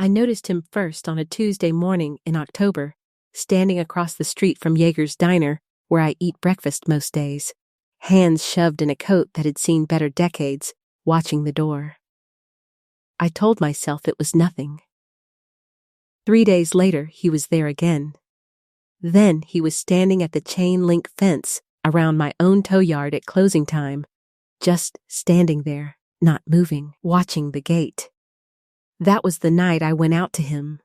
I noticed him first on a Tuesday morning in October, standing across the street from Jaeger's Diner, where I eat breakfast most days, hands shoved in a coat that had seen better decades, watching the door. I told myself it was nothing. 3 days later, he was there again. Then he was standing at the chain-link fence around my own tow yard at closing time, just standing there, not moving, watching the gate. That was the night I went out to him.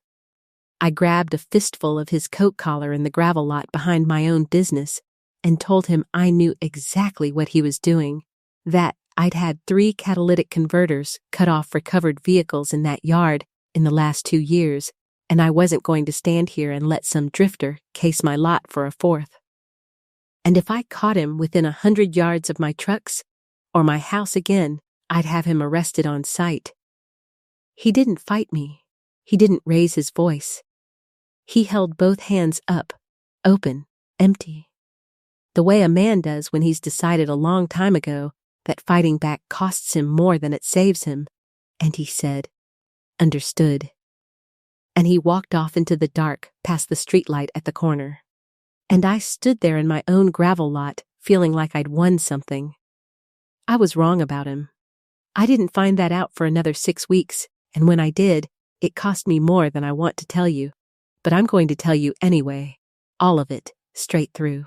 I grabbed a fistful of his coat collar in the gravel lot behind my own business and told him I knew exactly what he was doing, that I'd had 3 catalytic converters cut off for covered vehicles in that yard in the last 2 years, and I wasn't going to stand here and let some drifter case my lot for a 4th. And if I caught him within 100 yards of my trucks or my house again, I'd have him arrested on sight. He didn't fight me. He didn't raise his voice. He held both hands up, open, empty. The way a man does when he's decided a long time ago that fighting back costs him more than it saves him. And he said, "Understood." And he walked off into the dark past the streetlight at the corner. And I stood there in my own gravel lot, feeling like I'd won something. I was wrong about him. I didn't find that out for another 6 weeks, and when I did, it cost me more than I want to tell you. But I'm going to tell you anyway, all of it, straight through.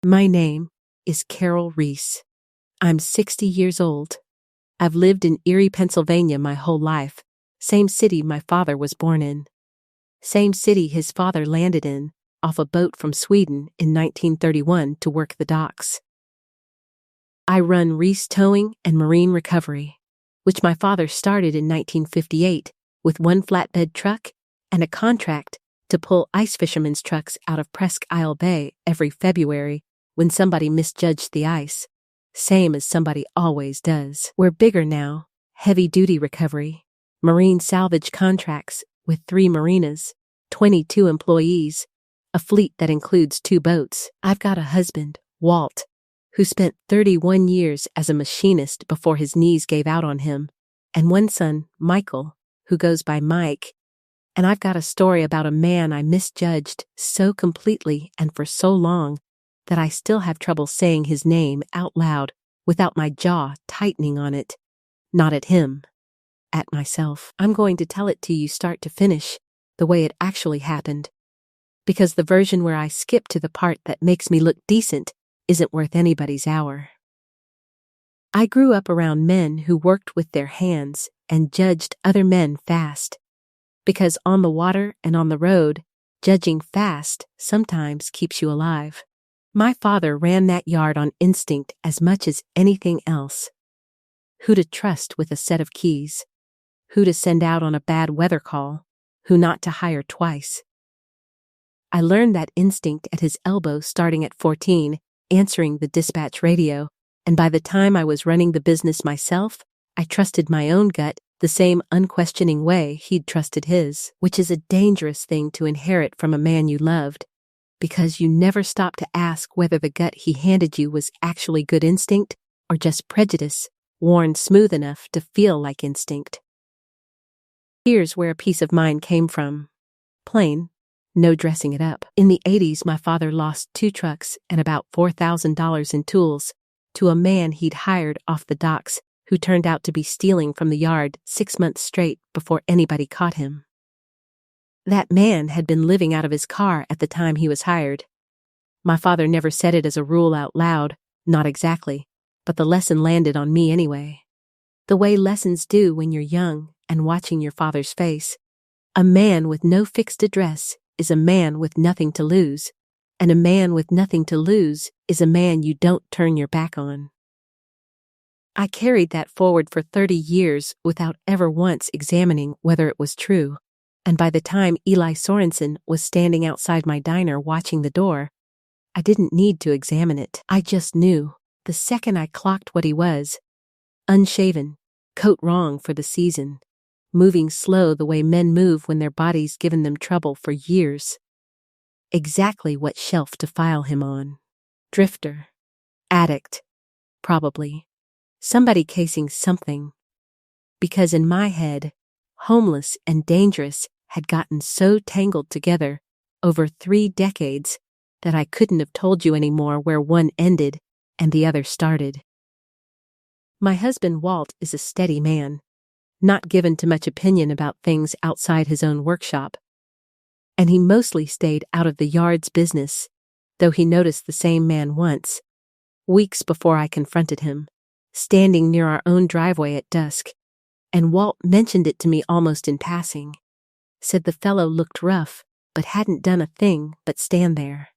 My name is Carol Reese. I'm 60 years old. I've lived in Erie, Pennsylvania my whole life, same city my father was born in. Same city his father landed in, off a boat from Sweden in 1931 to work the docks. I run Reese Towing and Marine Recovery, which my father started in 1958 with 1 flatbed truck and a contract to pull ice fishermen's trucks out of Presque Isle Bay every February when somebody misjudged the ice, same as somebody always does. We're bigger now, heavy-duty recovery, marine salvage contracts with 3 marinas, 22 employees, a fleet that includes 2 boats. I've got a husband, Walt, who spent 31 years as a machinist before his knees gave out on him, and 1 son, Michael, who goes by Mike. And I've got a story about a man I misjudged so completely and for so long that I still have trouble saying his name out loud without my jaw tightening on it. Not at him, at myself. I'm going to tell it to you start to finish, the way it actually happened. Because the version where I skip to the part that makes me look decent isn't worth anybody's hour. I grew up around men who worked with their hands and judged other men fast. Because on the water and on the road, judging fast sometimes keeps you alive. My father ran that yard on instinct as much as anything else. Who to trust with a set of keys, who to send out on a bad weather call, who not to hire twice. I learned that instinct at his elbow starting at 14, answering the dispatch radio, and by the time I was running the business myself, I trusted my own gut the same unquestioning way he'd trusted his, which is a dangerous thing to inherit from a man you loved, because you never stop to ask whether the gut he handed you was actually good instinct or just prejudice, worn smooth enough to feel like instinct. Here's where a piece of mine came from. Plain, no dressing it up. In the 80s, my father lost 2 trucks and about $4,000 in tools to a man he'd hired off the docks who turned out to be stealing from the yard 6 months straight before anybody caught him. That man had been living out of his car at the time he was hired. My father never said it as a rule out loud, not exactly, but the lesson landed on me anyway. The way lessons do when you're young and watching your father's face. A man with no fixed address is a man with nothing to lose, and a man with nothing to lose is a man you don't turn your back on. I carried that forward for 30 years without ever once examining whether it was true, and by the time Eli Sorensen was standing outside my diner watching the door, I didn't need to examine it. I just knew, the second I clocked what he was. Unshaven, coat wrong for the season, moving slow the way men move when their body's given them trouble for years. Exactly what shelf to file him on. Drifter. Addict. Probably. Somebody casing something. Because in my head, homeless and dangerous, had gotten so tangled together over 3 decades that I couldn't have told you anymore where one ended and the other started. My husband Walt is a steady man, not given to much opinion about things outside his own workshop, and he mostly stayed out of the yard's business, though he noticed the same man once, weeks before I confronted him, standing near our own driveway at dusk, and Walt mentioned it to me almost in passing, said the fellow looked rough, but hadn't done a thing but stand there.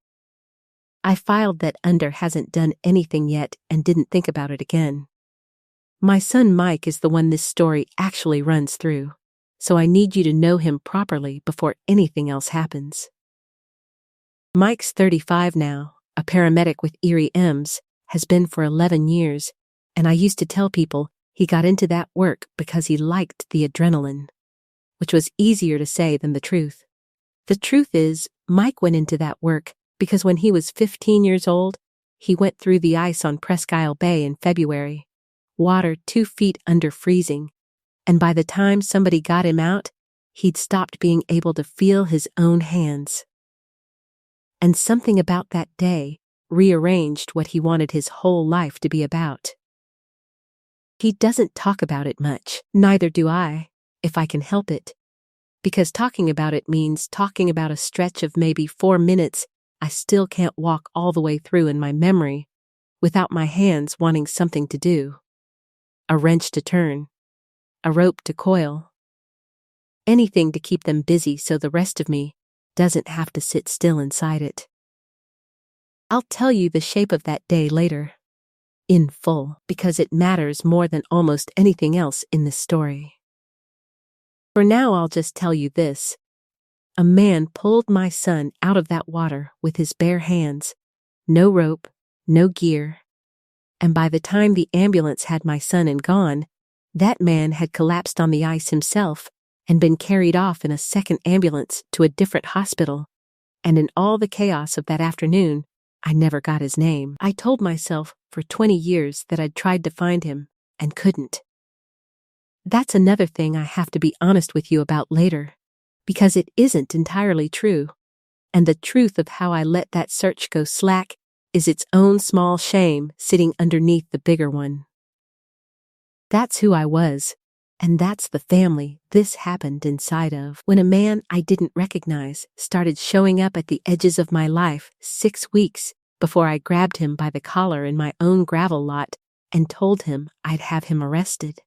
I filed that under hasn't done anything yet and didn't think about it again. My son Mike is the one this story actually runs through, so I need you to know him properly before anything else happens. Mike's 35 now, a paramedic with Erie EMS, has been for 11 years, and I used to tell people he got into that work because he liked the adrenaline, which was easier to say than the truth. The truth is, Mike went into that work because when he was 15 years old, he went through the ice on Presque Isle Bay in February, water 2 feet under freezing, and by the time somebody got him out, he'd stopped being able to feel his own hands. And something about that day rearranged what he wanted his whole life to be about. He doesn't talk about it much, neither do I, if I can help it, because talking about it means talking about a stretch of maybe 4 minutes I still can't walk all the way through in my memory without my hands wanting something to do. A wrench to turn, a rope to coil, anything to keep them busy so the rest of me doesn't have to sit still inside it. I'll tell you the shape of that day later, in full, because it matters more than almost anything else in this story. For now, I'll just tell you this. A man pulled my son out of that water with his bare hands, no rope, no gear, and by the time the ambulance had my son and gone, that man had collapsed on the ice himself and been carried off in a second ambulance to a different hospital, and in all the chaos of that afternoon, I never got his name. I told myself for 20 years that I'd tried to find him and couldn't. That's another thing I have to be honest with you about later, because it isn't entirely true, and the truth of how I let that search go slack is its own small shame sitting underneath the bigger one. That's who I was, and that's the family this happened inside of. When a man I didn't recognize started showing up at the edges of my life 6 weeks before I grabbed him by the collar in my own gravel lot and told him I'd have him arrested.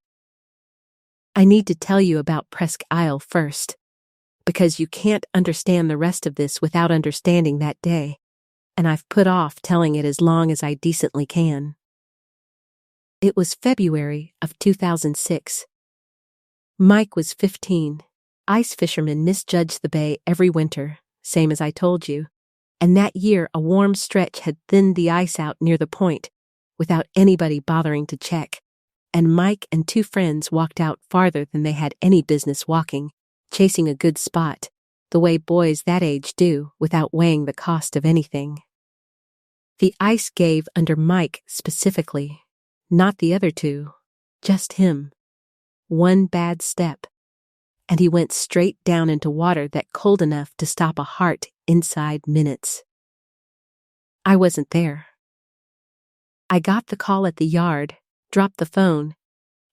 I need to tell you about Presque Isle first, because you can't understand the rest of this without understanding that day, and I've put off telling it as long as I decently can. It was February of 2006. Mike was 15. Ice fishermen misjudge the bay every winter, same as I told you, and that year a warm stretch had thinned the ice out near the point without anybody bothering to check, and Mike and 2 friends walked out farther than they had any business walking, chasing a good spot, the way boys that age do without weighing the cost of anything. The ice gave under Mike specifically, not the other 2, just him. One bad step, and he went straight down into water that cold enough to stop a heart inside minutes. I wasn't there. I got the call at the yard, dropped the phone,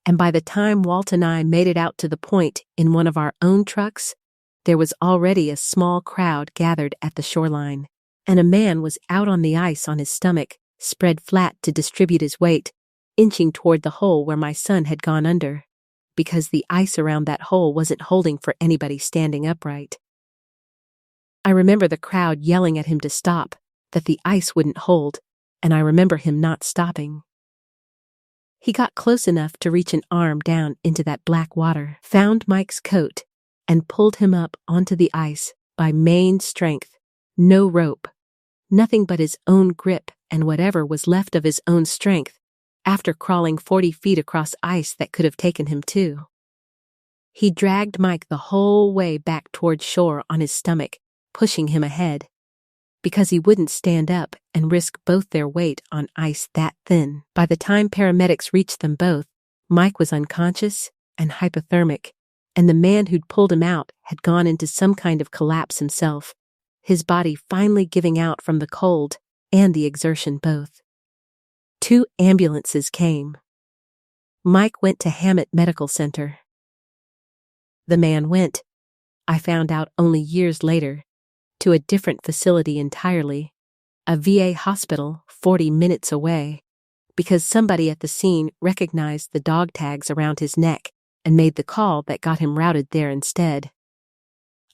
and by the time Walt and I made it out to the point in one of our own trucks, there was already a small crowd gathered at the shoreline, and a man was out on the ice on his stomach, spread flat to distribute his weight, inching toward the hole where my son had gone under, because the ice around that hole wasn't holding for anybody standing upright. I remember the crowd yelling at him to stop, that the ice wouldn't hold, and I remember him not stopping. He got close enough to reach an arm down into that black water, found Mike's coat, and pulled him up onto the ice by main strength, no rope, nothing but his own grip and whatever was left of his own strength, after crawling 40 feet across ice that could have taken him too. He dragged Mike the whole way back toward shore on his stomach, pushing him ahead, because he wouldn't stand up and risk both their weight on ice that thin. By the time paramedics reached them both, Mike was unconscious and hypothermic, and the man who'd pulled him out had gone into some kind of collapse himself, his body finally giving out from the cold and the exertion both. 2 ambulances came. Mike went to Hammett Medical Center. The man went, I found out only years later, to a different facility entirely, a VA hospital 40 minutes away, because somebody at the scene recognized the dog tags around his neck and made the call that got him routed there instead.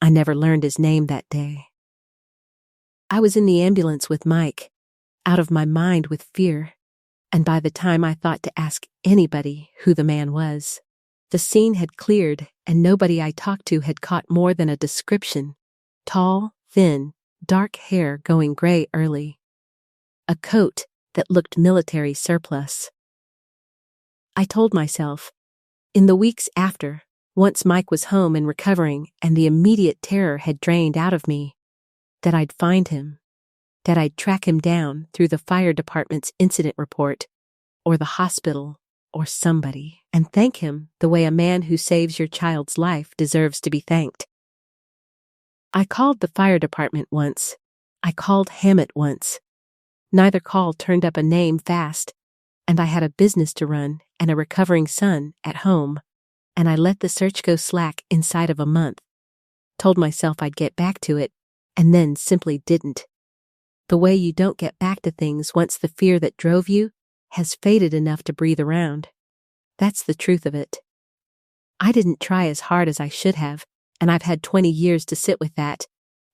I never learned his name that day. I was in the ambulance with Mike, out of my mind with fear, and by the time I thought to ask anybody who the man was, the scene had cleared and nobody I talked to had caught more than a description: tall, thin, dark hair going gray early. A coat that looked military surplus. I told myself, in the weeks after, once Mike was home and recovering and the immediate terror had drained out of me, that I'd find him, that I'd track him down through the fire department's incident report, or the hospital, or somebody, and thank him the way a man who saves your child's life deserves to be thanked. I called the fire department once. I called Hammett once. Neither call turned up a name fast, and I had a business to run and a recovering son at home, and I let the search go slack inside of a month. Told myself I'd get back to it, and then simply didn't. The way you don't get back to things once the fear that drove you has faded enough to breathe around. That's the truth of it. I didn't try as hard as I should have, and I've had 20 years to sit with that,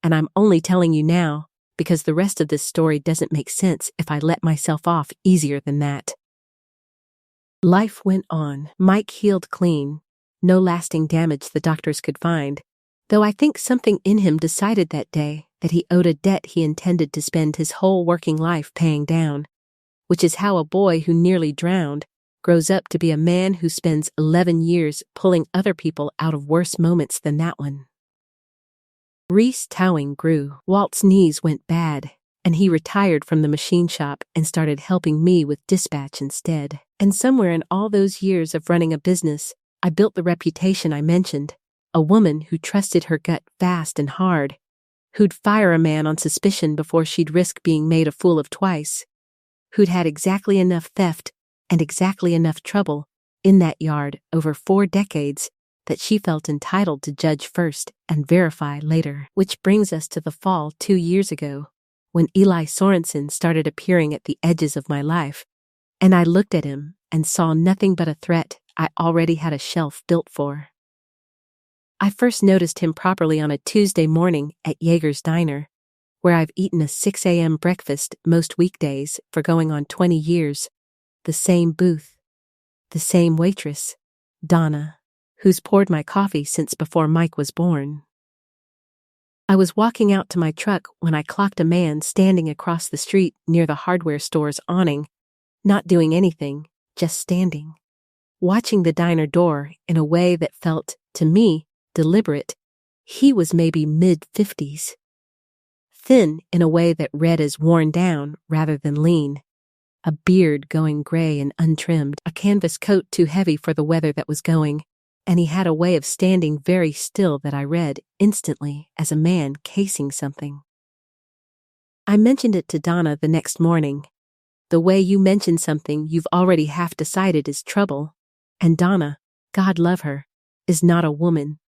and I'm only telling you now because the rest of this story doesn't make sense if I let myself off easier than that. Life went on. Mike healed clean. No lasting damage the doctors could find, though I think something in him decided that day that he owed a debt he intended to spend his whole working life paying down, which is how a boy who nearly drowned grows up to be a man who spends 11 years pulling other people out of worse moments than that one. Reese Towing grew. Walt's knees went bad, and he retired from the machine shop and started helping me with dispatch instead. And somewhere in all those years of running a business, I built the reputation I mentioned, a woman who trusted her gut fast and hard, who'd fire a man on suspicion before she'd risk being made a fool of twice, who'd had exactly enough theft and exactly enough trouble in that yard over 4 decades that she felt entitled to judge first and verify later. Which brings us to the fall 2 years ago, when Eli Sorensen started appearing at the edges of my life, and I looked at him and saw nothing but a threat I already had a shelf built for. I first noticed him properly on a Tuesday morning at Jaeger's Diner, where I've eaten a 6 a.m. breakfast most weekdays for going on 20 years, the same booth, the same waitress, Donna, who's poured my coffee since before Mike was born. I was walking out to my truck when I clocked a man standing across the street near the hardware store's awning, not doing anything, just standing, watching the diner door in a way that felt, to me, deliberate. He was maybe mid-50s. Thin in a way that read as worn down rather than lean, a beard going gray and untrimmed, a canvas coat too heavy for the weather that was going, and he had a way of standing very still that I read instantly as a man casing something. I mentioned it to Donna the next morning. The way you mention something you've already half decided is trouble, and Donna, God love her, is not a woman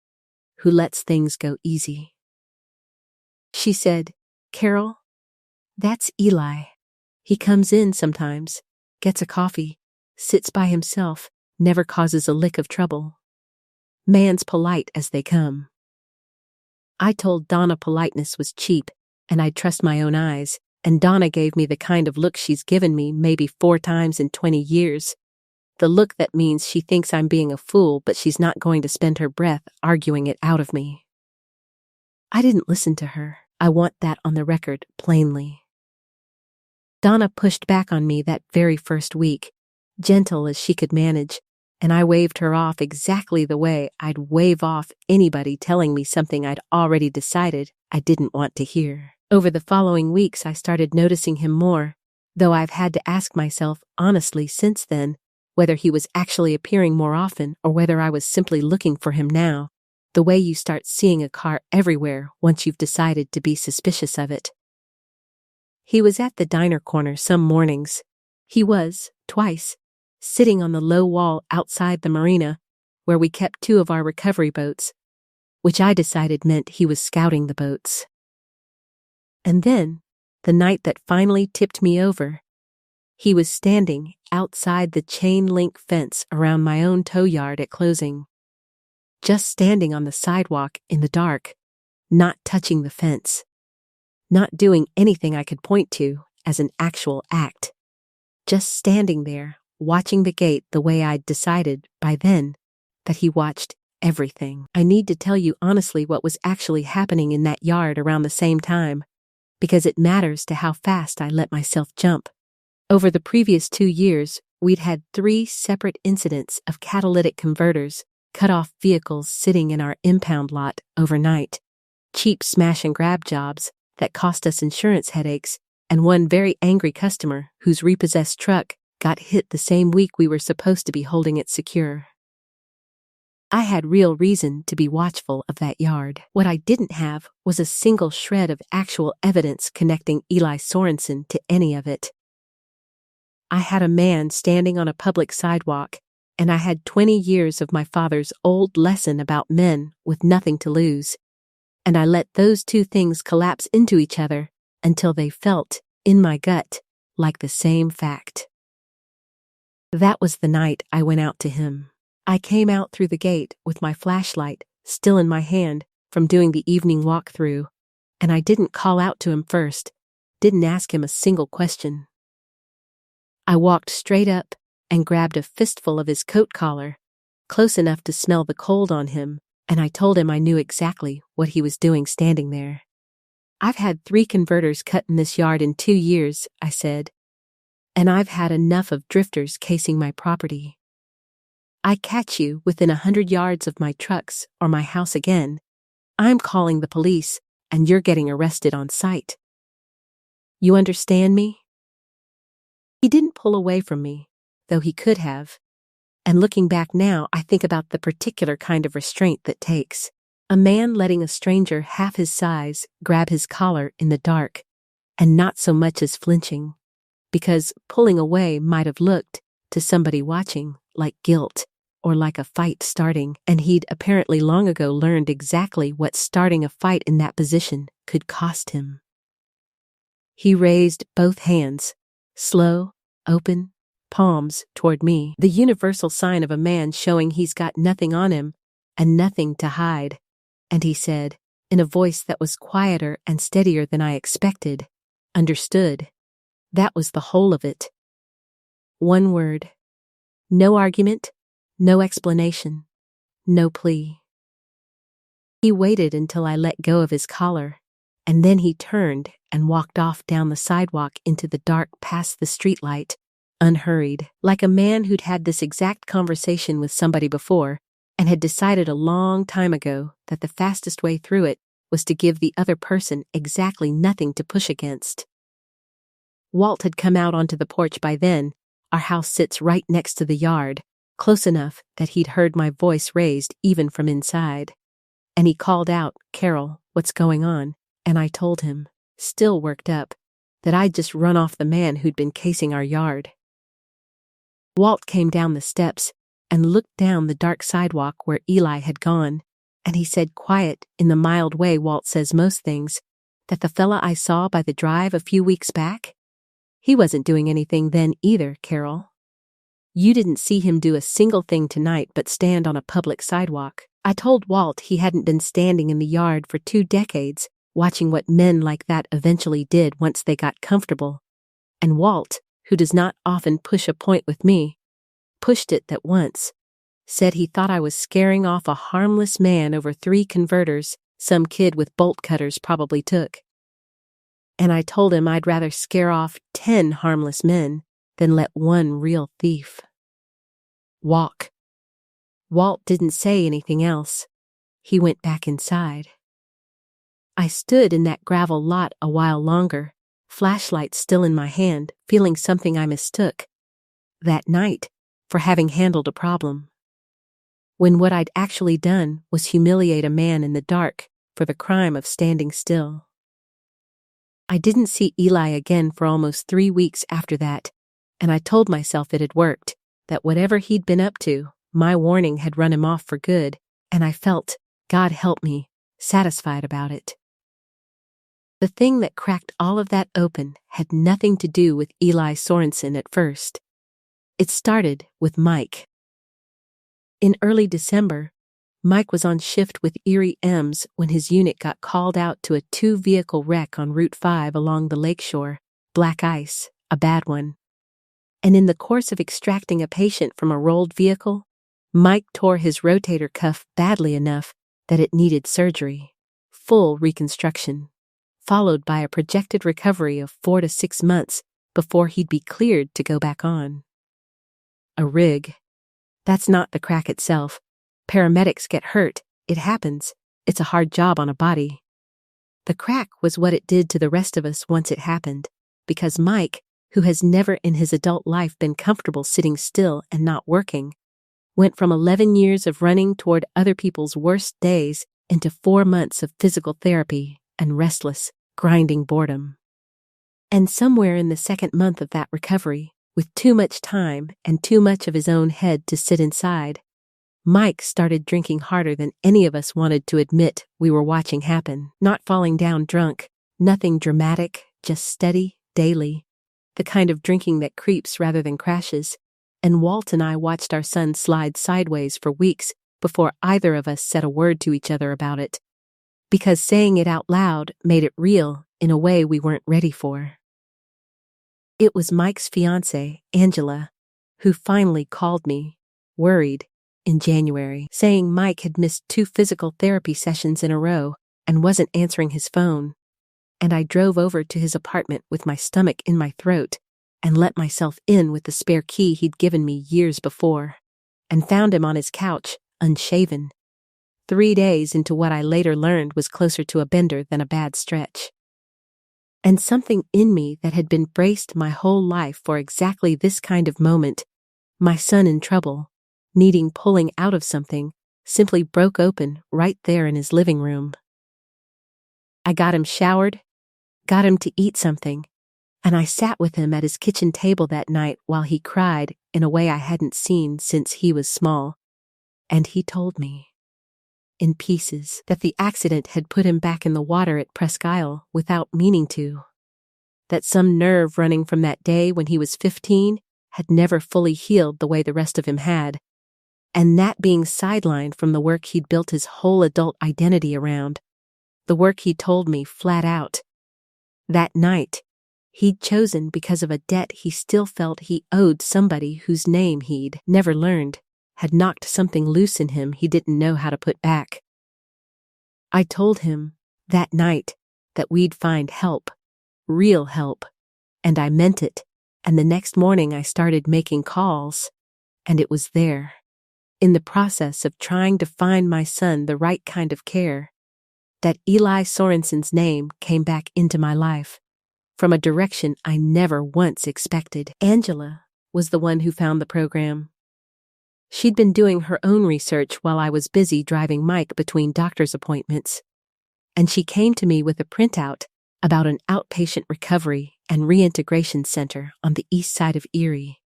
who lets things go easy. She said, "Carol, that's Eli. He comes in sometimes, gets a coffee, sits by himself, never causes a lick of trouble. Man's polite as they come." I told Donna politeness was cheap, and I'd trust my own eyes, and Donna gave me the kind of look she's given me maybe 4 times in 20 years. The look that means she thinks I'm being a fool, but she's not going to spend her breath arguing it out of me. I didn't listen to her. I want that on the record, plainly. Donna pushed back on me that very first week, gentle as she could manage, and I waved her off exactly the way I'd wave off anybody telling me something I'd already decided I didn't want to hear. Over the following weeks I started noticing him more, though I've had to ask myself honestly since then, whether he was actually appearing more often or whether I was simply looking for him now, the way you start seeing a car everywhere once you've decided to be suspicious of it. He was at the diner corner some mornings. He was, twice, sitting on the low wall outside the marina, where we kept 2 of our recovery boats, which I decided meant he was scouting the boats. And then, the night that finally tipped me over, he was standing outside the chain-link fence around my own tow yard at closing. Just standing on the sidewalk in the dark, not touching the fence. Not doing anything I could point to as an actual act. Just standing there, watching the gate the way I'd decided by then that he watched everything. I need to tell you honestly what was actually happening in that yard around the same time, because it matters to how fast I let myself jump. Over the previous 2 years, we'd had 3 separate incidents of catalytic converters cut off vehicles sitting in our impound lot overnight. Cheap smash and grab jobs that cost us insurance headaches, and one very angry customer whose repossessed truck got hit the same week we were supposed to be holding it secure. I had real reason to be watchful of that yard. What I didn't have was a single shred of actual evidence connecting Eli Sorensen to any of it. I had a man standing on a public sidewalk, and I had 20 years of my father's old lesson about men with nothing to lose. And I let those 2 things collapse into each other until they felt, in my gut, like the same fact. That was the night I went out to him. I came out through the gate with my flashlight still in my hand from doing the evening walk through, and I didn't call out to him first, didn't ask him a single question. I walked straight up and grabbed a fistful of his coat collar, close enough to smell the cold on him, and I told him I knew exactly what he was doing standing there. I've had 3 converters cut in this yard in 2 years, I said, and I've had enough of drifters casing my property. I catch you within 100 yards of my trucks or my house again, I'm calling the police and you're getting arrested on sight. You understand me? He didn't pull away from me, though he could have. And looking back now, I think about the particular kind of restraint that takes. A man letting a stranger half his size grab his collar in the dark, and not so much as flinching, because pulling away might have looked, to somebody watching, like guilt, or like a fight starting, and he'd apparently long ago learned exactly what starting a fight in that position could cost him. He raised both hands, slow, open, palms toward me, the universal sign of a man showing he's got nothing on him and nothing to hide, and he said, in a voice that was quieter and steadier than I expected, understood. That was the whole of it. One word. No argument, no explanation, no plea. He waited until I let go of his collar, and then he turned and walked off down the sidewalk into the dark past the streetlight, unhurried, like a man who'd had this exact conversation with somebody before and had decided a long time ago that the fastest way through it was to give the other person exactly nothing to push against. Walt had come out onto the porch by then. Our house sits right next to the yard, close enough that he'd heard my voice raised even from inside. And he called out, "Carol, what's going on?" And I told him, still worked up, that I'd just run off the man who'd been casing our yard. Walt came down the steps and looked down the dark sidewalk where Eli had gone, and he said quiet, in the mild way Walt says most things, that the fella I saw by the drive a few weeks back? He wasn't doing anything then either, Carol. You didn't see him do a single thing tonight but stand on a public sidewalk. I told Walt he hadn't been standing in the yard for 2 decades, watching what men like that eventually did once they got comfortable. And Walt, who does not often push a point with me, pushed it that once, said he thought I was scaring off a harmless man over 3 converters some kid with bolt cutters probably took. And I told him I'd rather scare off 10 harmless men than let 1 real thief walk. Walt didn't say anything else. He went back inside. I stood in that gravel lot a while longer, flashlight still in my hand, feeling something I mistook. That night, for having handled a problem, when what I'd actually done was humiliate a man in the dark for the crime of standing still. I didn't see Eli again for almost 3 weeks after that, and I told myself it had worked, that whatever he'd been up to, my warning had run him off for good, and I felt, God help me, satisfied about it. The thing that cracked all of that open had nothing to do with Eli Sorensen at first. It started with Mike. In early December, Mike was on shift with Erie EMS when his unit got called out to a 2-vehicle wreck on Route 5 along the lakeshore, black ice, a bad one. And in the course of extracting a patient from a rolled vehicle, Mike tore his rotator cuff badly enough that it needed surgery, full reconstruction, followed by a projected recovery of 4 to 6 months before he'd be cleared to go back on. A rig. That's not the crack itself. Paramedics get hurt. It happens. It's a hard job on a body. The crack was what it did to the rest of us once it happened, because Mike, who has never in his adult life been comfortable sitting still and not working, went from 11 years of running toward other people's worst days into 4 months of physical therapy and restless, grinding boredom. And somewhere in the second month of that recovery, with too much time and too much of his own head to sit inside, Mike started drinking harder than any of us wanted to admit we were watching happen. Not falling down drunk, nothing dramatic, just steady, daily, the kind of drinking that creeps rather than crashes, and Walt and I watched our son slide sideways for weeks before either of us said a word to each other about it, because saying it out loud made it real in a way we weren't ready for. It was Mike's fiancée, Angela, who finally called me, worried, in January, saying Mike had missed 2 physical therapy sessions in a row and wasn't answering his phone, and I drove over to his apartment with my stomach in my throat and let myself in with the spare key he'd given me years before, and found him on his couch, unshaven, 3 days into what I later learned was closer to a bender than a bad stretch. And something in me that had been braced my whole life for exactly this kind of moment, my son in trouble, needing pulling out of something, simply broke open right there in his living room. I got him showered, got him to eat something, and I sat with him at his kitchen table that night while he cried in a way I hadn't seen since he was small, and he told me, in pieces, that the accident had put him back in the water at Presque Isle without meaning to, that some nerve running from that day when he was 15 had never fully healed the way the rest of him had, and that being sidelined from the work he'd built his whole adult identity around, the work he told me flat out, that night, he'd chosen because of a debt he still felt he owed somebody whose name he'd never learned, had knocked something loose in him he didn't know how to put back. I told him, that night, that we'd find help, real help, and I meant it, and the next morning I started making calls, and it was there, in the process of trying to find my son the right kind of care, that Eli Sorensen's name came back into my life, from a direction I never once expected. Angela was the one who found the program. She'd been doing her own research while I was busy driving Mike between doctor's appointments, and she came to me with a printout about an outpatient recovery and reintegration center on the east side of Erie,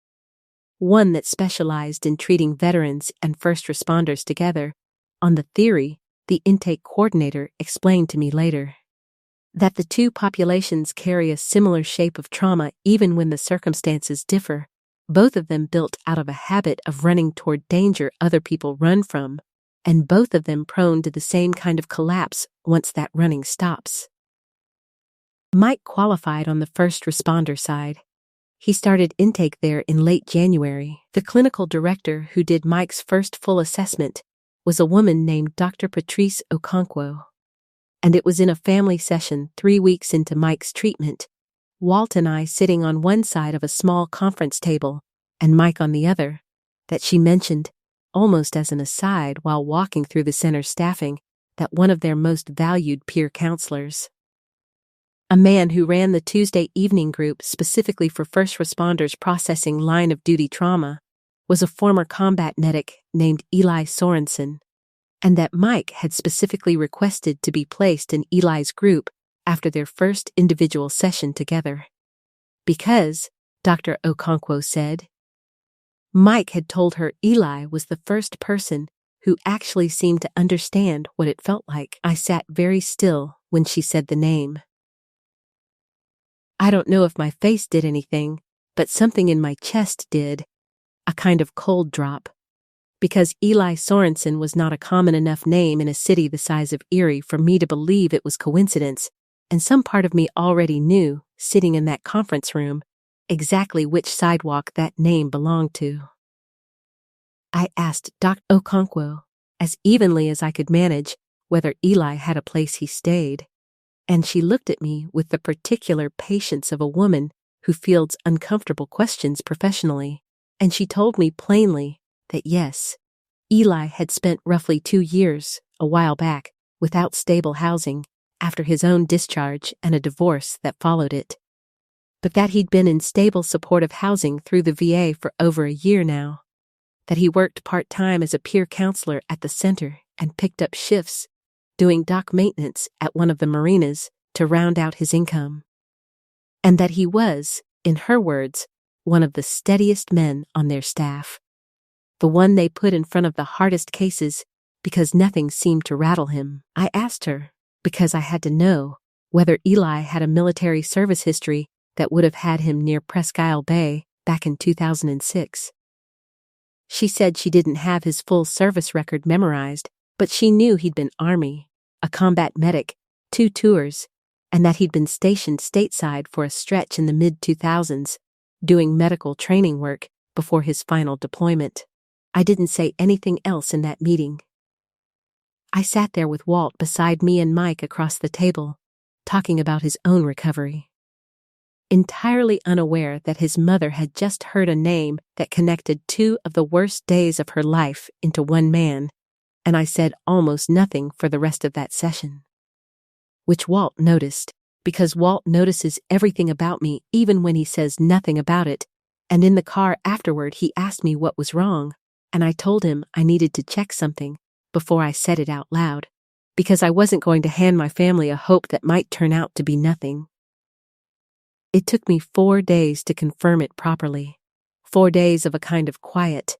one that specialized in treating veterans and first responders together, on the theory the intake coordinator explained to me later, that the 2 populations carry a similar shape of trauma even when the circumstances differ, both of them built out of a habit of running toward danger other people run from, and both of them prone to the same kind of collapse once that running stops. Mike qualified on the first responder side. He started intake there in late January. The clinical director who did Mike's first full assessment was a woman named Dr. Patrice Okonkwo, and it was in a family session 3 weeks into Mike's treatment, Walt and I sitting on one side of a small conference table and Mike on the other, that she mentioned, almost as an aside while walking through the center staffing, that one of their most valued peer counselors, a man who ran the Tuesday evening group specifically for first responders processing line-of-duty trauma, was a former combat medic named Eli Sorensen, and that Mike had specifically requested to be placed in Eli's group after their first individual session together. Because, Dr. Okonkwo said, Mike had told her Eli was the first person who actually seemed to understand what it felt like. I sat very still when she said the name. I don't know if my face did anything, but something in my chest did, a kind of cold drop. Because Eli Sorensen was not a common enough name in a city the size of Erie for me to believe it was coincidence, and some part of me already knew, sitting in that conference room, exactly which sidewalk that name belonged to. I asked Dr. Okonkwo, as evenly as I could manage, whether Eli had a place he stayed, and she looked at me with the particular patience of a woman who fields uncomfortable questions professionally, and she told me plainly that yes, Eli had spent roughly 2 years, a while back, without stable housing after his own discharge and a divorce that followed it, but that he'd been in stable supportive housing through the VA for over a year now, that he worked part-time as a peer counselor at the center and picked up shifts, doing dock maintenance at one of the marinas to round out his income, and that he was, in her words, one of the steadiest men on their staff, the one they put in front of the hardest cases because nothing seemed to rattle him. I asked her, because I had to know, whether Eli had a military service history that would have had him near Presque Isle Bay back in 2006. She said she didn't have his full service record memorized, but she knew he'd been Army, a combat medic, 2 tours, and that he'd been stationed stateside for a stretch in the mid-2000s, doing medical training work before his final deployment. I didn't say anything else in that meeting. I sat there with Walt beside me and Mike across the table, talking about his own recovery, entirely unaware that his mother had just heard a name that connected 2 of the worst days of her life into one man, and I said almost nothing for the rest of that session. Which Walt noticed, because Walt notices everything about me even when he says nothing about it, and in the car afterward he asked me what was wrong, and I told him I needed to check something before I said it out loud, because I wasn't going to hand my family a hope that might turn out to be nothing. It took me 4 days to confirm it properly, 4 days of a kind of quiet,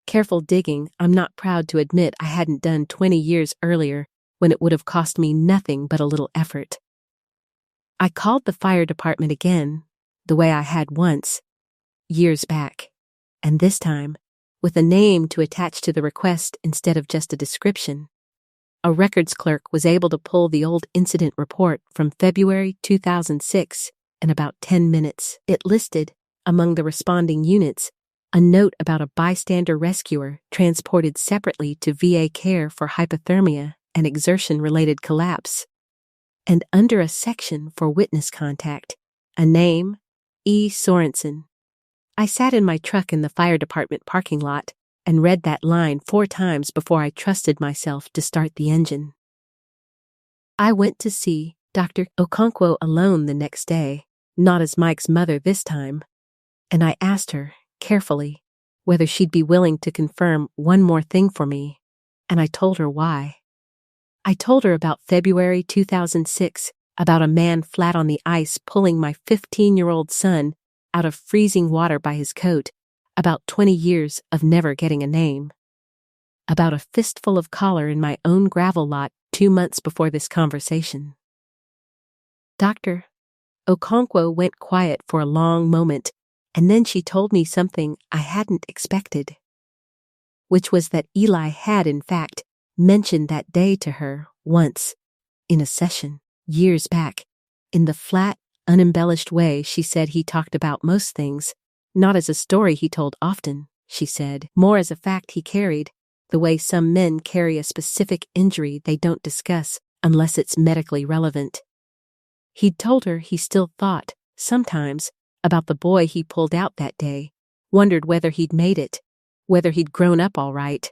careful digging I'm not proud to admit I hadn't done 20 years earlier when it would have cost me nothing but a little effort. I called the fire department again, the way I had once, years back, and this time, with a name to attach to the request instead of just a description. A records clerk was able to pull the old incident report from February 2006 in about 10 minutes. It listed, among the responding units, a note about a bystander rescuer transported separately to VA care for hypothermia and exertion-related collapse, and under a section for witness contact, a name, E. Sorensen. I sat in my truck in the fire department parking lot and read that line 4 times before I trusted myself to start the engine. I went to see Dr. Okonkwo alone the next day, not as Mike's mother this time, and I asked her, carefully, whether she'd be willing to confirm one more thing for me, and I told her why. I told her about February 2006, about a man flat on the ice pulling my 15-year-old son out of freezing water by his coat, about 20 years of never getting a name, about a fistful of collar in my own gravel lot 2 months before this conversation. Dr. Okonkwo went quiet for a long moment, and then she told me something I hadn't expected, which was that Eli had, in fact, mentioned that day to her once, in a session, years back, in the flat, unembellished way she said he talked about most things, not as a story he told often, she said, more as a fact he carried, the way some men carry a specific injury they don't discuss unless it's medically relevant. He'd told her he still thought, sometimes, about the boy he pulled out that day, wondered whether he'd made it, whether he'd grown up all right,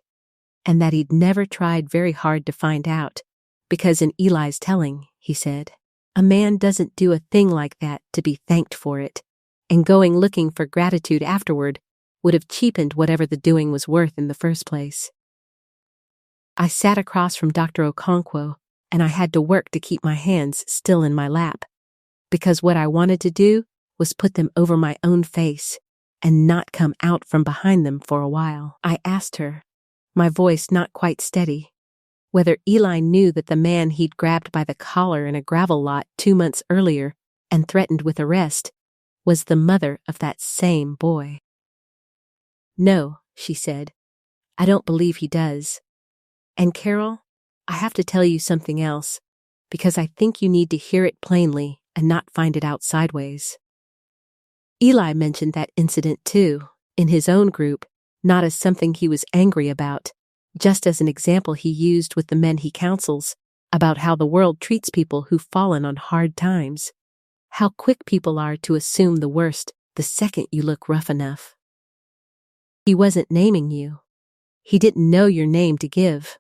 and that he'd never tried very hard to find out, because in Eli's telling, he said, a man doesn't do a thing like that to be thanked for it, and going looking for gratitude afterward would have cheapened whatever the doing was worth in the first place. I sat across from Dr. Okonkwo, and I had to work to keep my hands still in my lap, because what I wanted to do was put them over my own face and not come out from behind them for a while. I asked her, my voice not quite steady, whether Eli knew that the man he'd grabbed by the collar in a gravel lot 2 months earlier and threatened with arrest was the mother of that same boy. No, she said, I don't believe he does. And Carol, I have to tell you something else, because I think you need to hear it plainly and not find it out sideways. Eli mentioned that incident too, in his own group, not as something he was angry about, just as an example he used with the men he counsels about how the world treats people who've fallen on hard times, how quick people are to assume the worst the second you look rough enough. He wasn't naming you. He didn't know your name to give.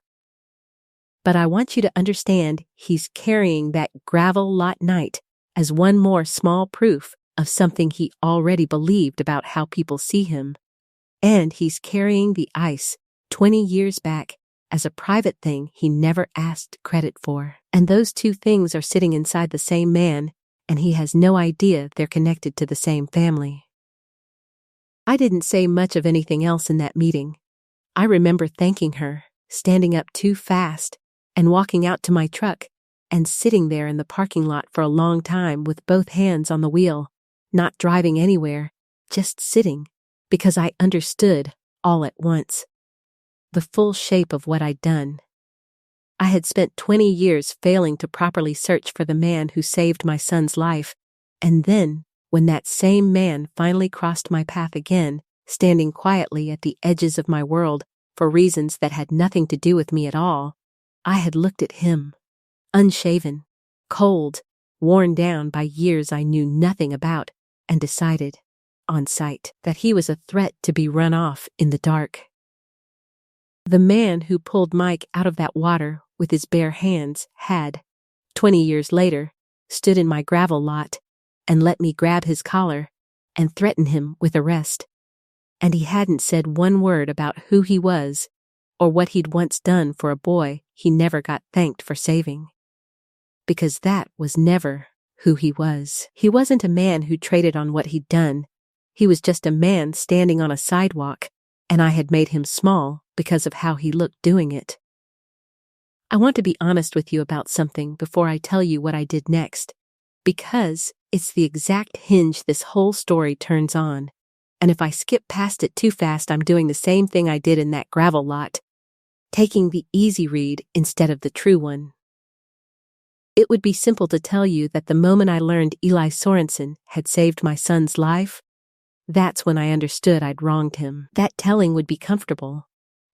But I want you to understand he's carrying that gravel lot night as one more small proof of something he already believed about how people see him. And he's carrying the ice 20 years back as a private thing he never asked credit for. And those two things are sitting inside the same man, and he has no idea they're connected to the same family. I didn't say much of anything else in that meeting. I remember thanking her, standing up too fast, and walking out to my truck, and sitting there in the parking lot for a long time with both hands on the wheel, not driving anywhere, just sitting, because I understood, all at once, the full shape of what I'd done. I had spent 20 years failing to properly search for the man who saved my son's life, and then, when that same man finally crossed my path again, standing quietly at the edges of my world for reasons that had nothing to do with me at all, I had looked at him, unshaven, cold, worn down by years I knew nothing about, and decided, on sight, that he was a threat to be run off in the dark. The man who pulled Mike out of that water with his bare hands had, 20 years later, stood in my gravel lot and let me grab his collar and threaten him with arrest. And he hadn't said one word about who he was or what he'd once done for a boy he never got thanked for saving. Because that was never who he was. He wasn't a man who traded on what he'd done. He was just a man standing on a sidewalk, and I had made him small because of how he looked doing it. I want to be honest with you about something before I tell you what I did next, because it's the exact hinge this whole story turns on, and if I skip past it too fast, I'm doing the same thing I did in that gravel lot, taking the easy read instead of the true one. It would be simple to tell you that the moment I learned Eli Sorensen had saved my son's life, that's when I understood I'd wronged him. That telling would be comfortable,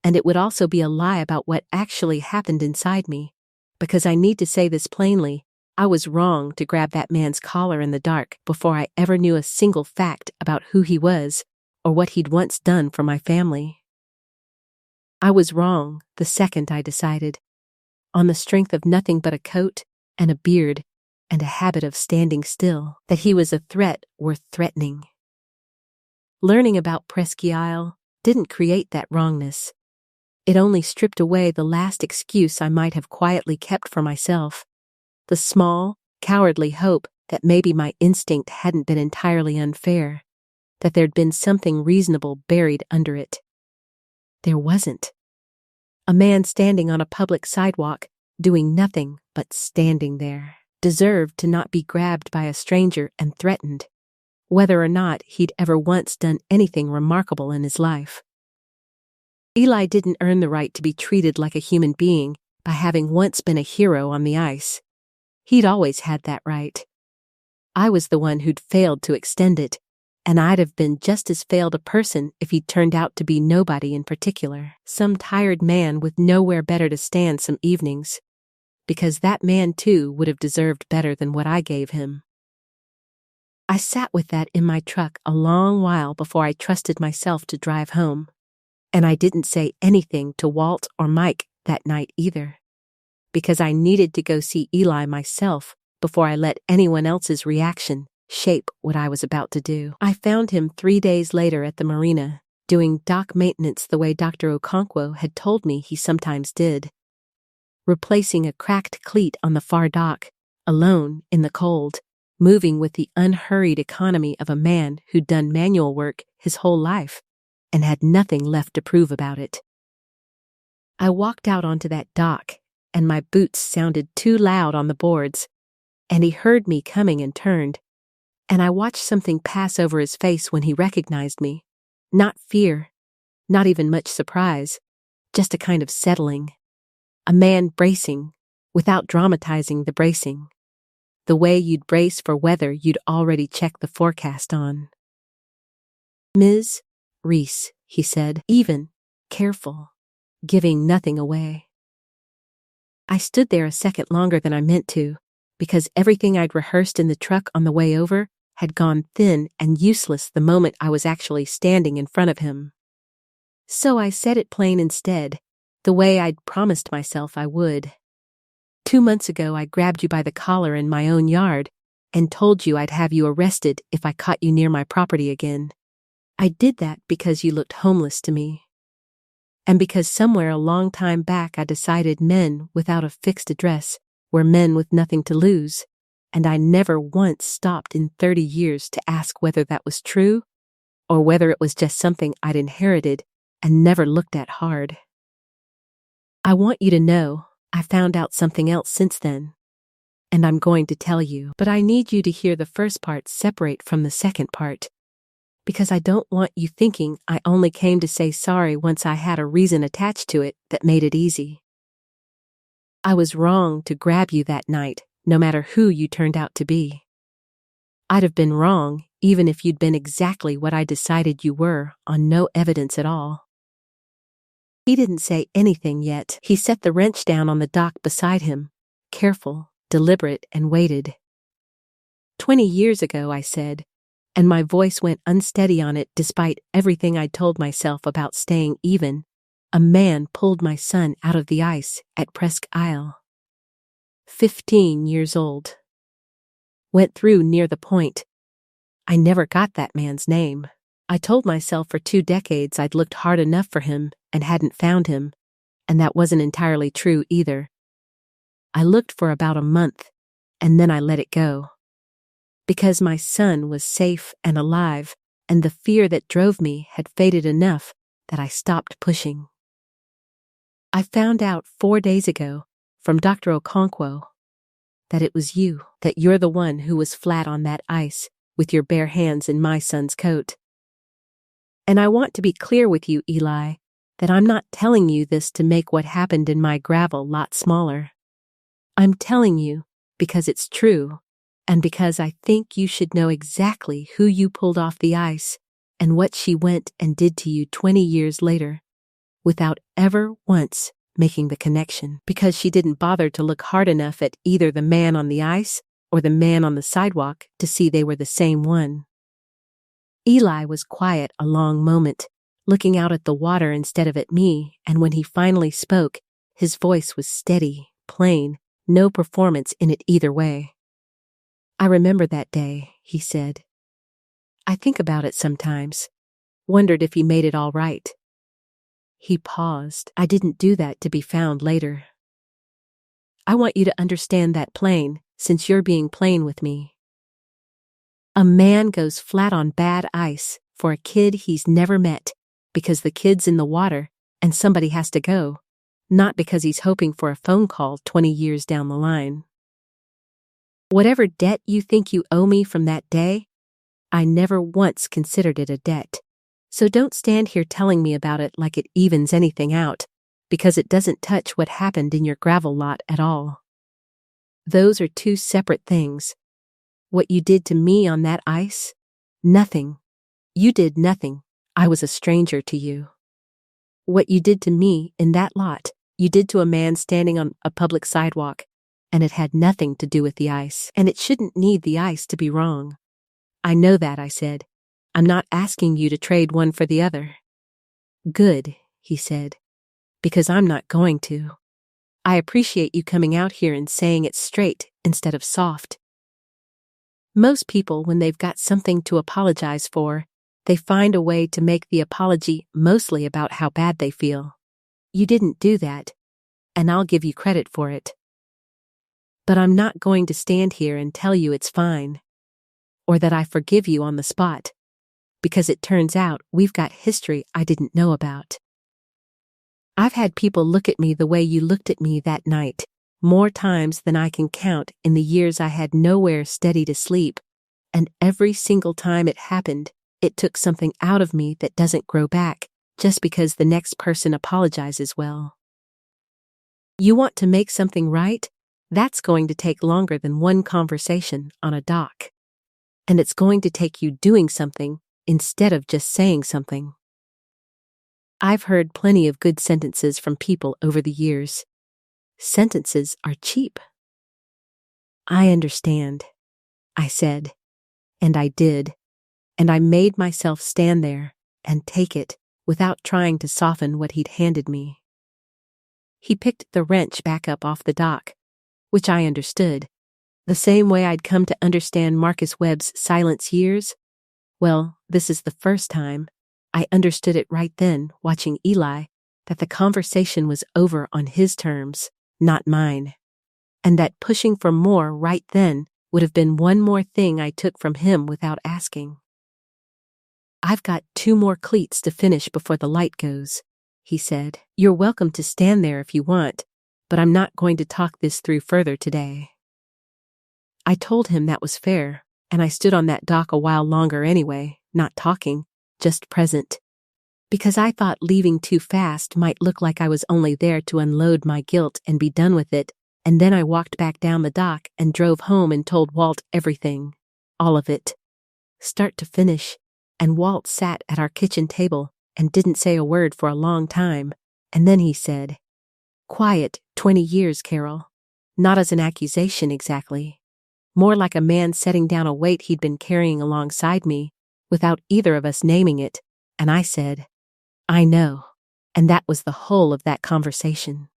and it would also be a lie about what actually happened inside me, because I need to say this plainly, I was wrong to grab that man's collar in the dark before I ever knew a single fact about who he was or what he'd once done for my family. I was wrong the second I decided, on the strength of nothing but a coat and a beard and a habit of standing still, that he was a threat worth threatening. Learning about Presque Isle didn't create that wrongness. It only stripped away the last excuse I might have quietly kept for myself, the small, cowardly hope that maybe my instinct hadn't been entirely unfair, that there'd been something reasonable buried under it. There wasn't. A man standing on a public sidewalk, doing nothing but standing there, deserved to not be grabbed by a stranger and threatened, whether or not he'd ever once done anything remarkable in his life. Eli didn't earn the right to be treated like a human being by having once been a hero on the ice. He'd always had that right. I was the one who'd failed to extend it, and I'd have been just as failed a person if he'd turned out to be nobody in particular, some tired man with nowhere better to stand some evenings, because that man too would have deserved better than what I gave him. I sat with that in my truck a long while before I trusted myself to drive home, and I didn't say anything to Walt or Mike that night either, because I needed to go see Eli myself before I let anyone else's reaction shape what I was about to do. I found him 3 days later at the marina, doing dock maintenance the way Dr. Okonkwo had told me he sometimes did. Replacing a cracked cleat on the far dock, alone in the cold, moving with the unhurried economy of a man who'd done manual work his whole life and had nothing left to prove about it. I walked out onto that dock, and my boots sounded too loud on the boards, and he heard me coming and turned, and I watched something pass over his face when he recognized me. Not fear, not even much surprise, just a kind of settling. A man bracing, without dramatizing the bracing. The way you'd brace for weather you'd already checked the forecast on. "Ms. Reese," he said, even, careful, giving nothing away. I stood there a second longer than I meant to, because everything I'd rehearsed in the truck on the way over had gone thin and useless the moment I was actually standing in front of him. So I said it plain instead, the way I'd promised myself I would. 2 months ago I grabbed you by the collar in my own yard and told you I'd have you arrested if I caught you near my property again. I did that because you looked homeless to me. And because somewhere a long time back I decided men without a fixed address were men with nothing to lose, and I never once stopped in 30 years to ask whether that was true or whether it was just something I'd inherited and never looked at hard. I want you to know I found out something else since then, and I'm going to tell you, but I need you to hear the first part separate from the second part, because I don't want you thinking I only came to say sorry once I had a reason attached to it that made it easy. I was wrong to grab you that night, no matter who you turned out to be. I'd have been wrong even if you'd been exactly what I decided you were on no evidence at all. He didn't say anything yet. He set the wrench down on the dock beside him, careful, deliberate, and waited. 20 years ago, I said, and my voice went unsteady on it despite everything I'd told myself about staying even, a man pulled my son out of the ice at Presque Isle. 15 years old. Went through near the point. I never got that man's name. I told myself for 2 decades I'd looked hard enough for him and hadn't found him, and that wasn't entirely true either. I looked for about a month, and then I let it go. Because my son was safe and alive, and the fear that drove me had faded enough that I stopped pushing. I found out 4 days ago, from Dr. Okonkwo, that it was you, that you're the one who was flat on that ice with your bare hands in my son's coat. And I want to be clear with you, Eli, that I'm not telling you this to make what happened in my gravel lot smaller. I'm telling you because it's true, and because I think you should know exactly who you pulled off the ice and what she went and did to you 20 years later, without ever once making the connection, because she didn't bother to look hard enough at either the man on the ice or the man on the sidewalk to see they were the same one. Eli was quiet a long moment, looking out at the water instead of at me, and when he finally spoke, his voice was steady, plain, no performance in it either way. "I remember that day," he said. "I think about it sometimes. Wondered if he made it all right." He paused. "I didn't do that to be found later. I want you to understand that plain, since you're being plain with me. A man goes flat on bad ice for a kid he's never met because the kid's in the water and somebody has to go, not because he's hoping for a phone call 20 years down the line. Whatever debt you think you owe me from that day, I never once considered it a debt. So don't stand here telling me about it like it evens anything out, because it doesn't touch what happened in your gravel lot at all. Those are 2 separate things. What you did to me on that ice? Nothing. You did nothing. I was a stranger to you. What you did to me in that lot, you did to a man standing on a public sidewalk, and it had nothing to do with the ice, and it shouldn't need the ice to be wrong. I know that," I said. "I'm not asking you to trade one for the other." "Good," he said, "because I'm not going to. I appreciate you coming out here and saying it straight instead of soft. Most people, when they've got something to apologize for, They find a way to make the apology mostly about how bad they feel. You didn't do that, and I'll give you credit for it. But I'm not going to stand here and tell you it's fine, or that I forgive you on the spot, because it turns out we've got history I didn't know about. I've had people look at me the way you looked at me that night, more times than I can count in the years I had nowhere steady to sleep, and every single time it happened, it took something out of me that doesn't grow back just because the next person apologizes well. You want to make something right? That's going to take longer than one conversation on a dock. And it's going to take you doing something instead of just saying something. I've heard plenty of good sentences from people over the years. Sentences are cheap. I understand, I said, and I did, and I made myself stand there and take it without trying to soften what he'd handed me. He picked the wrench back up off the dock, which I understood, the same way I'd come to understand Marcus Webb's silence years. Well, this is the first time I understood it right then, watching Eli, that the conversation was over on his terms, not mine, and that pushing for more right then would have been one more thing I took from him without asking. I've got 2 more cleats to finish before the light goes, he said. You're welcome to stand there if you want, but I'm not going to talk this through further today. I told him that was fair, and I stood on that dock a while longer anyway, not talking, just present, because I thought leaving too fast might look like I was only there to unload my guilt and be done with it, and then I walked back down the dock and drove home and told Walt everything, all of it, start to finish, and Walt sat at our kitchen table and didn't say a word for a long time, and then he said, "Quiet, 20 years, Carol. Not as an accusation exactly. More like a man setting down a weight he'd been carrying alongside me, without either of us naming it," and I said, "I know," and that was the whole of that conversation.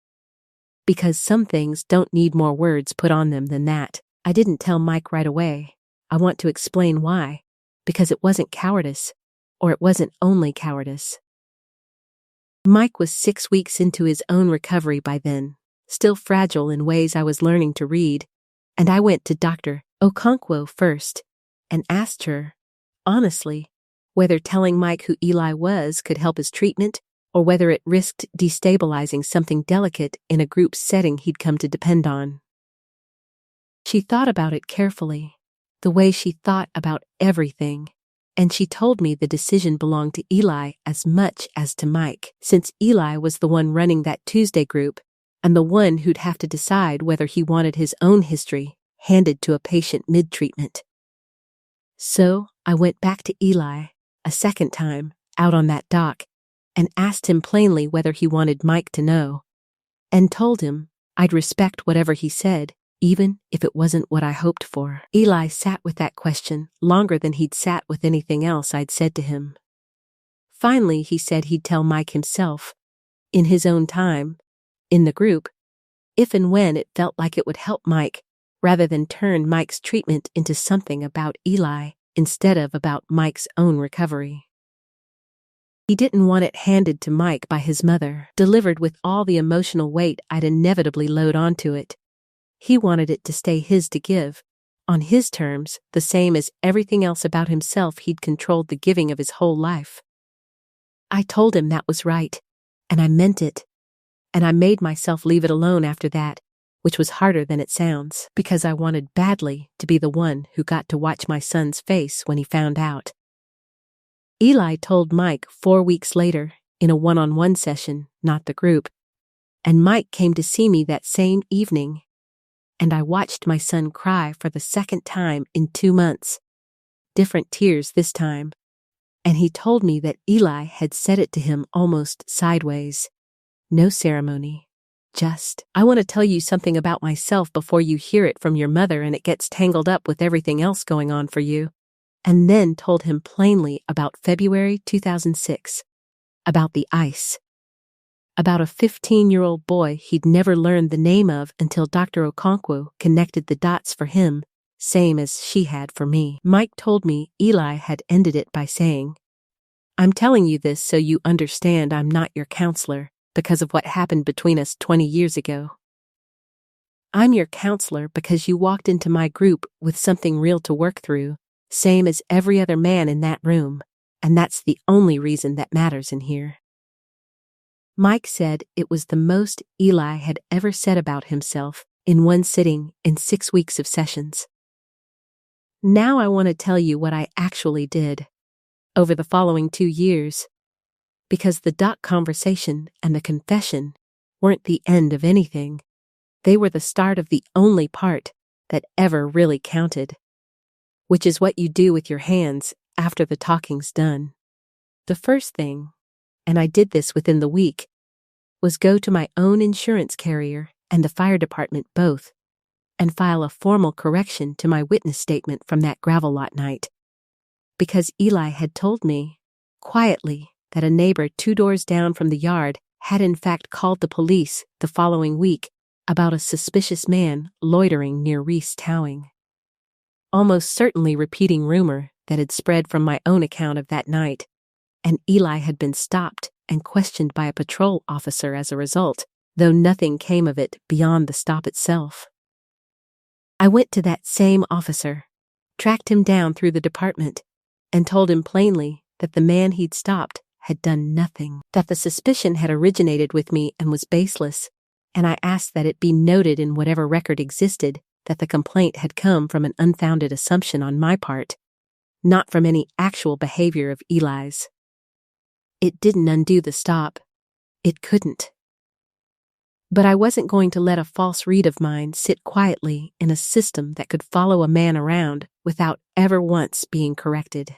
Because some things don't need more words put on them than that. I didn't tell Mike right away. I want to explain why. Because it wasn't cowardice, or it wasn't only cowardice. Mike was 6 weeks into his own recovery by then, still fragile in ways I was learning to read, and I went to Dr. Okonkwo first and asked her, honestly, whether telling Mike who Eli was could help his treatment, or whether it risked destabilizing something delicate in a group setting he'd come to depend on. She thought about it carefully, the way she thought about everything, and she told me the decision belonged to Eli as much as to Mike, since Eli was the one running that Tuesday group and the one who'd have to decide whether he wanted his own history handed to a patient mid-treatment. So I went back to Eli a second time out on that dock and asked him plainly whether he wanted Mike to know, and told him I'd respect whatever he said, even if it wasn't what I hoped for. Eli sat with that question longer than he'd sat with anything else I'd said to him. Finally, he said he'd tell Mike himself, in his own time, in the group, if and when it felt like it would help Mike, rather than turn Mike's treatment into something about Eli instead of about Mike's own recovery. He didn't want it handed to Mike by his mother, delivered with all the emotional weight I'd inevitably load onto it. He wanted it to stay his to give, on his terms, the same as everything else about himself he'd controlled the giving of his whole life. I told him that was right, and I meant it, and I made myself leave it alone after that, which was harder than it sounds, because I wanted badly to be the one who got to watch my son's face when he found out. Eli told Mike 4 weeks later, in a one-on-one session, not the group, and Mike came to see me that same evening, and I watched my son cry for the second time in 2 months. Different tears this time. And he told me that Eli had said it to him almost sideways. No ceremony. Just, I want to tell you something about myself before you hear it from your mother and it gets tangled up with everything else going on for you. And then told him plainly about February 2006. About the ice. About a 15-year-old boy he'd never learned the name of until Dr. Okonkwo connected the dots for him, same as she had for me. Mike told me Eli had ended it by saying, I'm telling you this so you understand I'm not your counselor because of what happened between us 20 years ago. I'm your counselor because you walked into my group with something real to work through, same as every other man in that room, and that's the only reason that matters in here. Mike said it was the most Eli had ever said about himself in one sitting in 6 weeks of sessions. Now I want to tell you what I actually did over the following 2 years, because the doc conversation and the confession weren't the end of anything. They were the start of the only part that ever really counted, which is what you do with your hands after the talking's done. The first thing, and I did this within the week, was go to my own insurance carrier and the fire department both and file a formal correction to my witness statement from that gravel lot night. Because Eli had told me, quietly, that a neighbor 2 doors down from the yard had in fact called the police the following week about a suspicious man loitering near Reese Towing. Almost certainly repeating rumor that had spread from my own account of that night, and Eli had been stopped and questioned by a patrol officer as a result, though nothing came of it beyond the stop itself. I went to that same officer, tracked him down through the department, and told him plainly that the man he'd stopped had done nothing, that the suspicion had originated with me and was baseless, and I asked that it be noted in whatever record existed that the complaint had come from an unfounded assumption on my part, not from any actual behavior of Eli's. It didn't undo the stop. It couldn't. But I wasn't going to let a false read of mine sit quietly in a system that could follow a man around without ever once being corrected.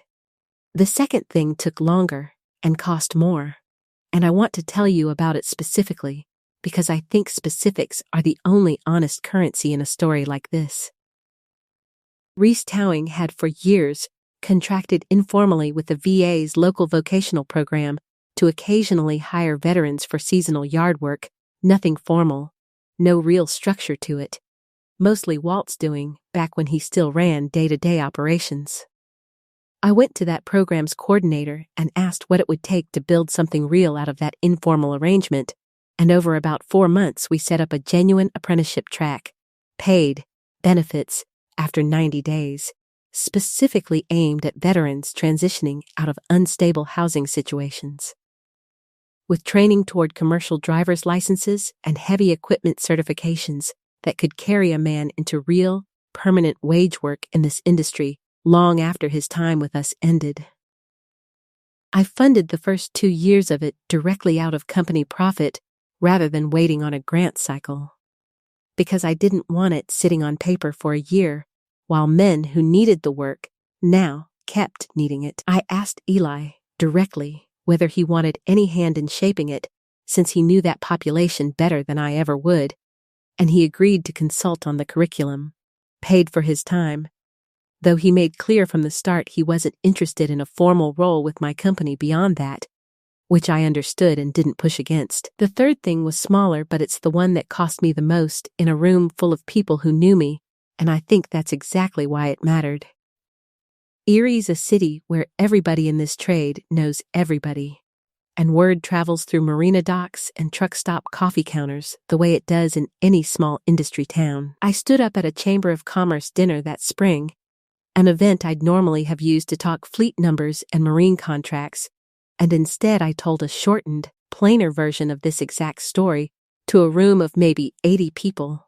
The second thing took longer and cost more, and I want to tell you about it specifically because I think specifics are the only honest currency in a story like this. Reese Towing had for years contracted informally with the VA's local vocational program to occasionally hire veterans for seasonal yard work, nothing formal, no real structure to it, mostly Walt's doing back when he still ran day-to-day operations. I went to that program's coordinator and asked what it would take to build something real out of that informal arrangement, and over about 4 months we set up a genuine apprenticeship track, paid, benefits, after 90 days, specifically aimed at veterans transitioning out of unstable housing situations. With training toward commercial driver's licenses and heavy equipment certifications that could carry a man into real, permanent wage work in this industry long after his time with us ended. I funded the first 2 years of it directly out of company profit rather than waiting on a grant cycle, because I didn't want it sitting on paper for a year while men who needed the work now kept needing it. I asked Eli directly whether he wanted any hand in shaping it, since he knew that population better than I ever would, and he agreed to consult on the curriculum, paid for his time, though he made clear from the start he wasn't interested in a formal role with my company beyond that, which I understood and didn't push against. The third thing was smaller, but it's the one that cost me the most in a room full of people who knew me, and I think that's exactly why it mattered. Erie's a city where everybody in this trade knows everybody, and word travels through marina docks and truck stop coffee counters the way it does in any small industry town. I stood up at a Chamber of Commerce dinner that spring, an event I'd normally have used to talk fleet numbers and marine contracts, and instead I told a shortened, plainer version of this exact story to a room of maybe 80 people.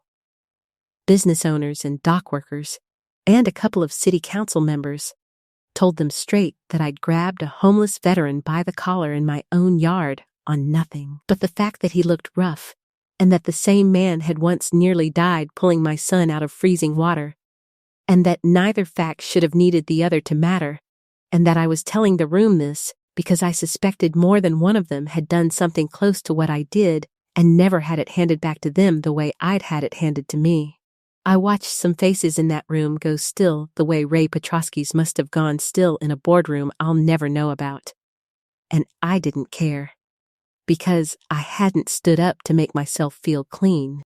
Business owners and dock workers, and a couple of city council members, told them straight that I'd grabbed a homeless veteran by the collar in my own yard on nothing but the fact that he looked rough, and that the same man had once nearly died pulling my son out of freezing water, and that neither fact should have needed the other to matter, and that I was telling the room this because I suspected more than one of them had done something close to what I did and never had it handed back to them the way I'd had it handed to me. I watched some faces in that room go still the way Ray Petrosky's must have gone still in a boardroom I'll never know about. And I didn't care, because I hadn't stood up to make myself feel clean.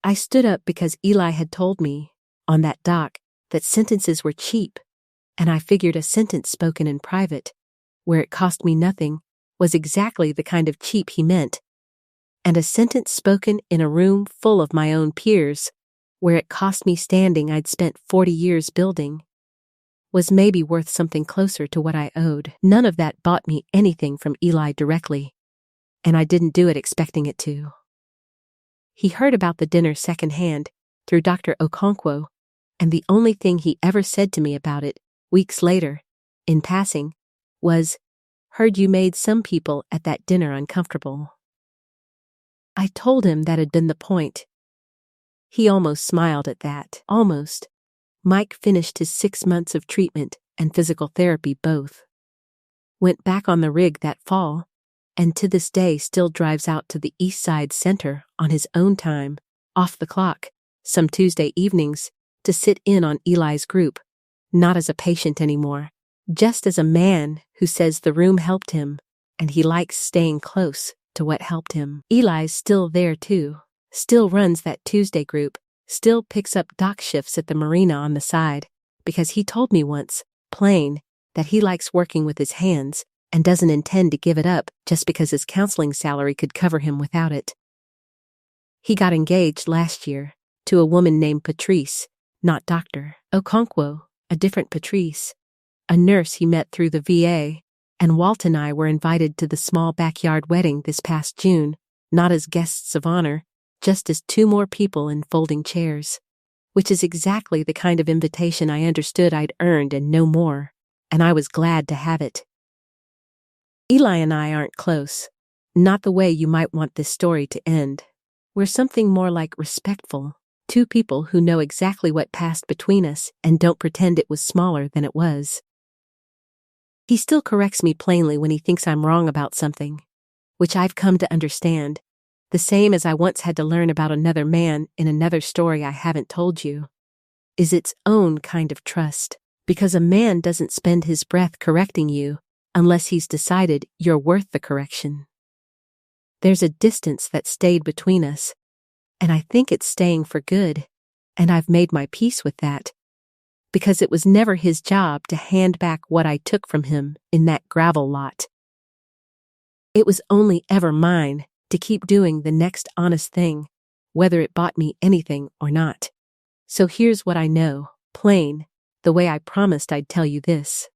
I stood up because Eli had told me, on that dock, that sentences were cheap, and I figured a sentence spoken in private, where it cost me nothing, was exactly the kind of cheap he meant. And a sentence spoken in a room full of my own peers, where it cost me standing I'd spent 40 years building, was maybe worth something closer to what I owed. None of that bought me anything from Eli directly, and I didn't do it expecting it to. He heard about the dinner secondhand, through Dr. Okonkwo, and the only thing he ever said to me about it, weeks later, in passing, was, "Heard you made some people at that dinner uncomfortable." I told him that had been the point. He almost smiled at that. Almost. Mike finished his 6 months of treatment and physical therapy both. Went back on the rig that fall, and to this day still drives out to the East Side Center on his own time, off the clock, some Tuesday evenings, to sit in on Eli's group, not as a patient anymore, just as a man who says the room helped him, and he likes staying close to what helped him. Eli's still there too, still runs that Tuesday group, still picks up dock shifts at the marina on the side, because he told me once, plain, that he likes working with his hands and doesn't intend to give it up just because his counseling salary could cover him without it. He got engaged last year to a woman named Patrice, not Dr. Okonkwo, a different Patrice, a nurse he met through the VA, and Walt and I were invited to the small backyard wedding this past June, not as guests of honor, just as 2 more people in folding chairs, which is exactly the kind of invitation I understood I'd earned and no more, and I was glad to have it. Eli and I aren't close, not the way you might want this story to end. We're something more like respectful, 2 people who know exactly what passed between us and don't pretend it was smaller than it was. He still corrects me plainly when he thinks I'm wrong about something, which I've come to understand, the same as I once had to learn about another man in another story I haven't told you, is its own kind of trust, because a man doesn't spend his breath correcting you unless he's decided you're worth the correction. There's a distance that stayed between us, and I think it's staying for good, and I've made my peace with that, because it was never his job to hand back what I took from him in that gravel lot. It was only ever mine to keep doing the next honest thing, whether it bought me anything or not. So here's what I know, plain, the way I promised I'd tell you this.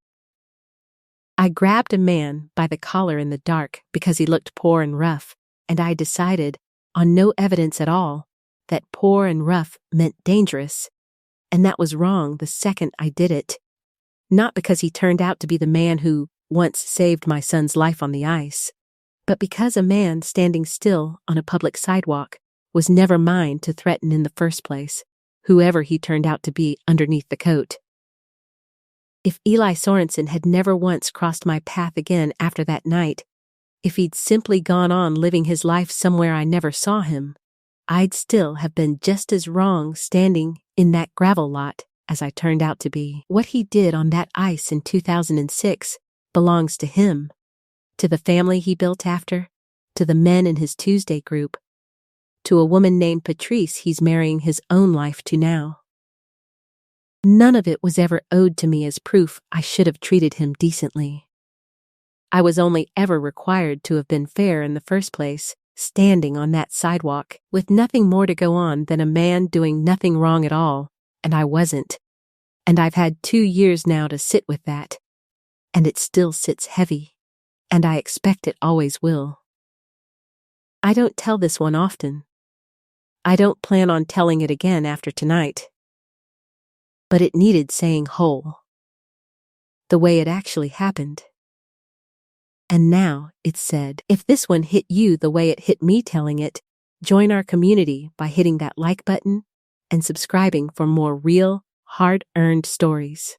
I grabbed a man by the collar in the dark because he looked poor and rough, and I decided, on no evidence at all, that poor and rough meant dangerous, and that was wrong the second I did it. Not because he turned out to be the man who once saved my son's life on the ice, but because a man standing still on a public sidewalk was never mine to threaten in the first place, whoever he turned out to be underneath the coat. If Eli Sorensen had never once crossed my path again after that night, if he'd simply gone on living his life somewhere I never saw him, I'd still have been just as wrong standing in that gravel lot as I turned out to be. What he did on that ice in 2006 belongs to him, to the family he built after, to the men in his Tuesday group, to a woman named Patrice he's marrying his own life to now. None of it was ever owed to me as proof I should have treated him decently. I was only ever required to have been fair in the first place, standing on that sidewalk, with nothing more to go on than a man doing nothing wrong at all, and I wasn't. And I've had 2 years now to sit with that. And it still sits heavy, and I expect it always will. I don't tell this one often. I don't plan on telling it again after tonight. But it needed saying whole. The way it actually happened. And now it's said. If this one hit you the way it hit me telling it, join our community by hitting that like button and subscribing for more real, hard-earned stories.